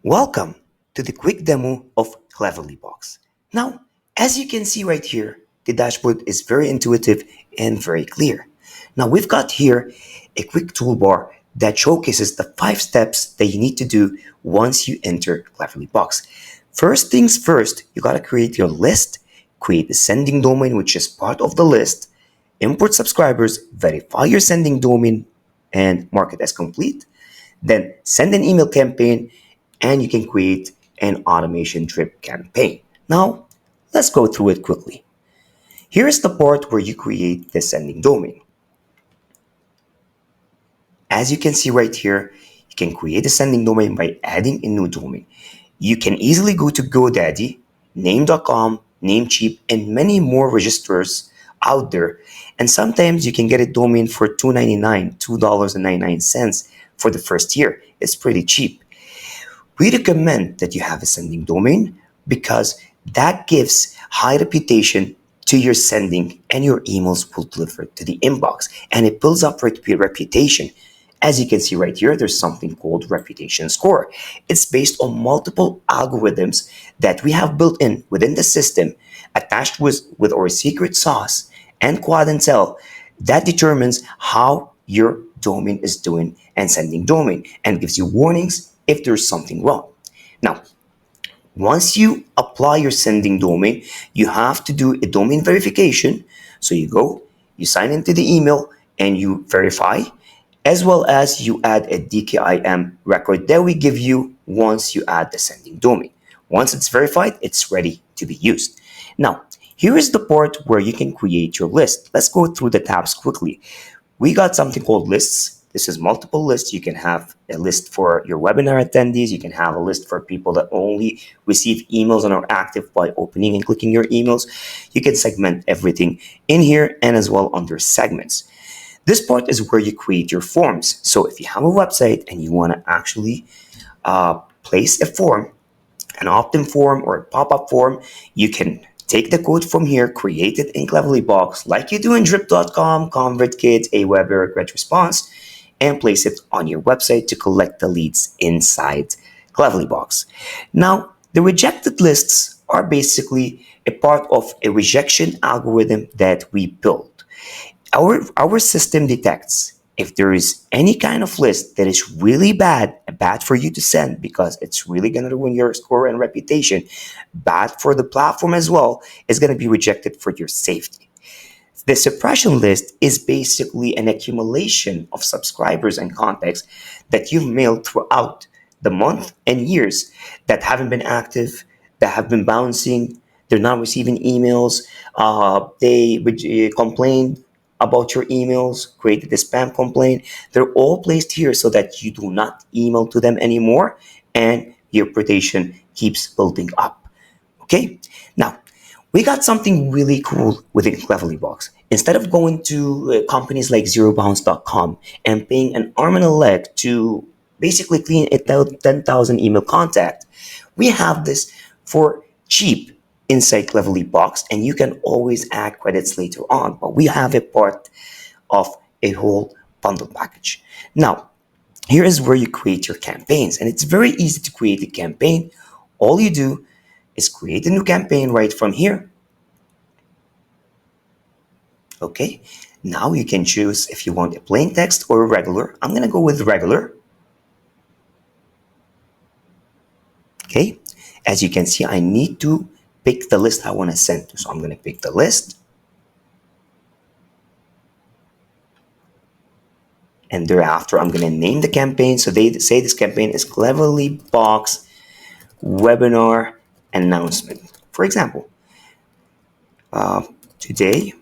Welcome to the quick demo of CleverlyBox. Now, as you can see right here, the dashboard is very intuitive and very clear. Now, we've got here a quick toolbar that showcases the 5 steps that you need to do once you enter CleverlyBox. First things first, you got to create your list, create the sending domain, which is part of the list, import subscribers, verify your sending domain, and mark it as complete. Then send an email campaign and you can create an automation drip campaign. Now, let's go through it quickly. Here's the part where you create the sending domain. As you can see right here, you can create a sending domain by adding a new domain. You can easily go to GoDaddy, name.com, Namecheap, and many more registrars out there. And sometimes you can get a domain for $2.99, $2.99 for the first year. It's pretty cheap. We recommend that you have a sending domain because that gives high reputation to your sending and your emails will deliver to the inbox and it builds up reputation. As you can see right here, there's something called reputation score. It's based on multiple algorithms that we have built in within the system attached with our secret sauce and Quad Intel that determines how your domain is doing and sending domain and gives you warnings if there's something wrong. Now, once you apply your sending domain, you have to do a domain verification. So you go, you sign into the email and you verify, as well as you add a DKIM record that we give you once you add the sending domain. Once it's verified, it's ready to be used. Now, here is the part where you can create your list. Let's go through the tabs quickly. We got something called lists. This is multiple lists. You can have a list for your webinar attendees. You can have a list for people that only receive emails and are active by opening and clicking your emails. You can segment everything in here and as well under segments. This part is where you create your forms. So if you have a website and you want to actually place a form, an opt-in form or a pop-up form, you can take the code from here, create it in CleverlyBox like you do in drip.com, ConvertKit, Aweber, GetResponse, and place it on your website to collect the leads inside CleverlyBox. Now, the rejected lists are basically a part of a rejection algorithm that we built. Our system detects if there is any kind of list that is really bad for you to send because it's really going to ruin your score and reputation, bad for the platform as well, is going to be rejected for your safety. The suppression list is basically an accumulation of subscribers and contacts that you've mailed throughout the month and years that haven't been active, that have been bouncing, they're not receiving emails, they complained about your emails, created a spam complaint. They're all placed here so that you do not email to them anymore and your reputation keeps building up. Okay? Now, we got something really cool within CleverlyBox. Instead of going to companies like zerobounce.com and paying an arm and a leg to basically clean a 10,000 email contact, we have this for cheap inside CleverlyBox, and you can always add credits later on, but we have a part of a whole bundle package. Now, here is where you create your campaigns, and it's very easy to create a campaign. All you do is create a new campaign right from here. Okay, now you can choose if you want a plain text or a regular. I'm going to go with regular. Okay, as you can see, I need to pick the list I want to send to. So I'm going to pick the list. And thereafter, I'm going to name the campaign. So they say this campaign is CleverlyBox Webinar Announcement. For example, today,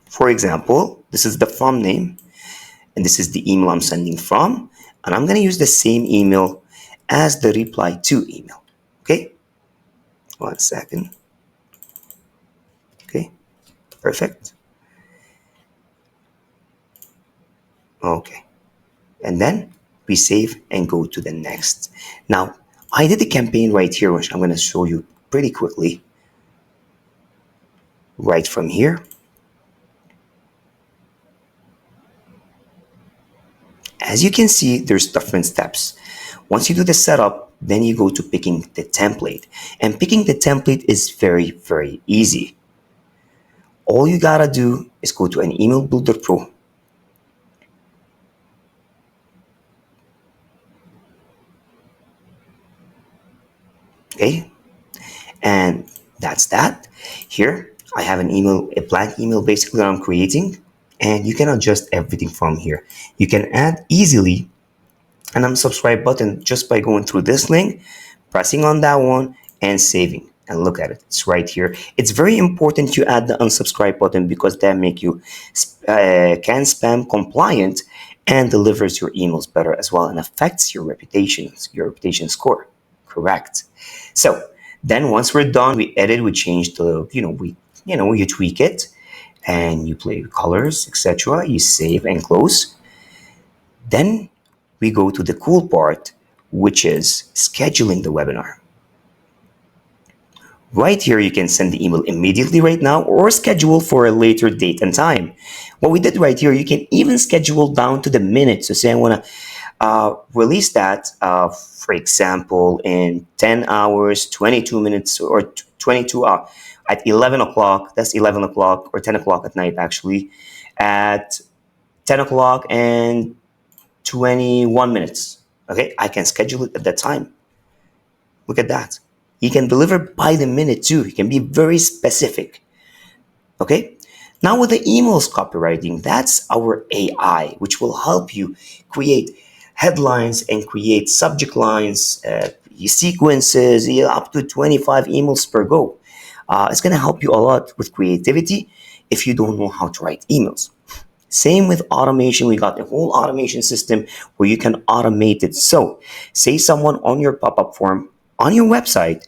for example, this is the from name, and this is the email I'm sending from, and I'm going to use the same email as the reply to email. Okay, 1 second. Okay, perfect. Okay, and then we save and go to the next. Now, I did the campaign right here, which I'm going to show you pretty quickly. Right from here, As you can see, there's different steps. Once you do the setup, then you go to picking the template. And picking the template is very, very easy. All you gotta do is go to an Email Builder Pro. Okay, and that's that. Here, I have an email, a blank email basically that I'm creating, and you can adjust everything from here. You can add easily an unsubscribe button just by going through this link, pressing on that one, and saving. And look at it, it's right here. It's very important you add the unsubscribe button because that make you can spam compliant and delivers your emails better as well and affects your reputation score. Correct. So then once we're done, we edit, we change the, you tweak it and you play with colors, etc. You save and close. Then we go to the cool part, which is scheduling the webinar. Right here, you can send the email immediately right now or schedule for a later date and time. What we did right here, you can even schedule down to the minute. So say I want to release that, for example, in 10 hours, 22 minutes, or 22 hours at 11 o'clock. That's 11 o'clock or 10 o'clock at night, actually, at 10 o'clock and 21 minutes. Okay, I can schedule it at that time. Look at that. You can deliver by the minute too. You can be very specific. Okay? Now with the emails copywriting, that's our AI, which will help you create headlines and create subject lines, sequences, up to 25 emails per go. It's going to help you a lot with creativity if you don't know how to write emails. Same with automation. We got the whole automation system where you can automate it. So say someone on your pop-up form on your website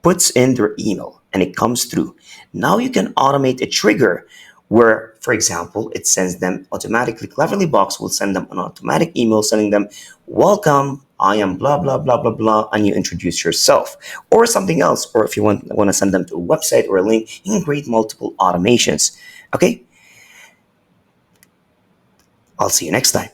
puts in their email and it comes through. Now you can automate a trigger where, for example, it sends them automatically. CleverlyBox will send them an automatic email sending them, welcome, I am blah, blah, blah, blah, blah, and you introduce yourself or something else. Or if you want to send them to a website or a link, you can create multiple automations. Okay? I'll see you next time.